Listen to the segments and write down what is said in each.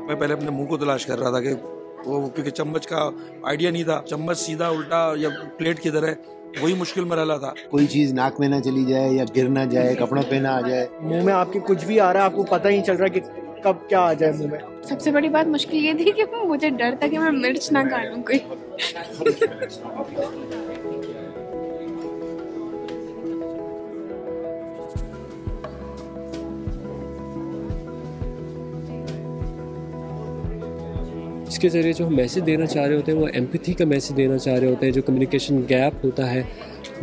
मैं पहले अपने मुंह को तलाश कर रहा था कि वो, क्योंकि चम्मच का आइडिया नहीं था, चम्मच सीधा उल्टा या प्लेट किधर है, वही मुश्किल में रहा था। कोई चीज नाक में ना चली जाए या गिर ना जाए, कपड़ों पे ना आ जाए। मुंह में आपके कुछ भी आ रहा है, आपको पता ही नहीं चल रहा कि कब क्या आ जाए मुंह में। सबसे बड़ी बात मुश्किल ये थी कि मुझे डर था कि मैं मिर्च ना खा लूं कोई। इसके ज़रिए जो हम मैसेज देना चाह रहे होते हैं वो एम्पैथी का मैसेज देना चाह रहे होते हैं। जो कम्युनिकेशन गैप होता है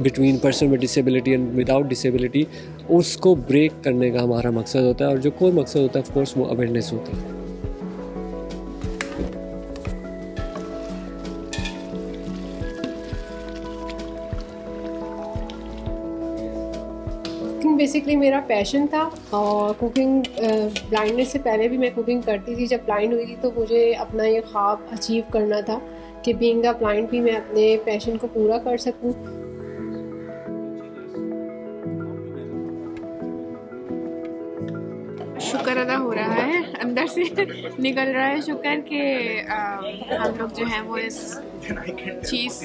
between person with disability and without disability, उसको ब्रेक करने का हमारा मकसद होता है। और जो कोई मकसद होता है ऑफ कोर्स वो अवेयरनेस होती है। कुकिंग बेसिकली मेरा पैशन था और कुकिंग ब्लाइंडनेस से पहले भी मैं कुकिंग करती थी। जब ब्लाइंड हुई थी तो मुझे अपना ये ख्वाब अचीव करना था कि बीइंग अ ब्लाइंड भी मैं अपने पैशन को पूरा कर सकूं। शुक्र अदा हो रहा है, अंदर से निकल रहा है शुक्र कि हम लोग जो हैं वो इस चीज़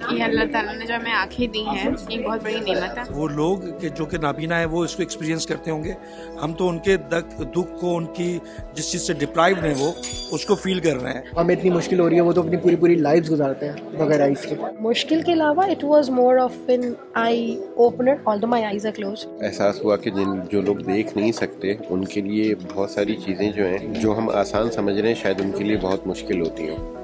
की अल्लाह ताला ने जो हमें आंखें दी हैं, एक बहुत बड़ी नेमत है। वो लोग के जो कि नाबीना है वो इसको एक्सपीरियंस करते होंगे, हम तो उनके दुख को, उनकी जिस चीज़ से डिप्राइव्ड हैं वो उसको फील कर रहे हैं। हमें इतनी मुश्किल हो रही है, वो तो अपनी पूरी पूरी लाइफ गुजारते हैं बगैर आइज़ के। मुश्किल के अलावा it was more of an eye opener, although my eyes are closed. एहसास हुआ कि जो लोग देख नहीं सकते उनके लिए बहुत सारी चीज़ें जो हैं, जो हम आसान समझ रहे हैं, शायद उनके लिए बहुत मुश्किल होती हैं।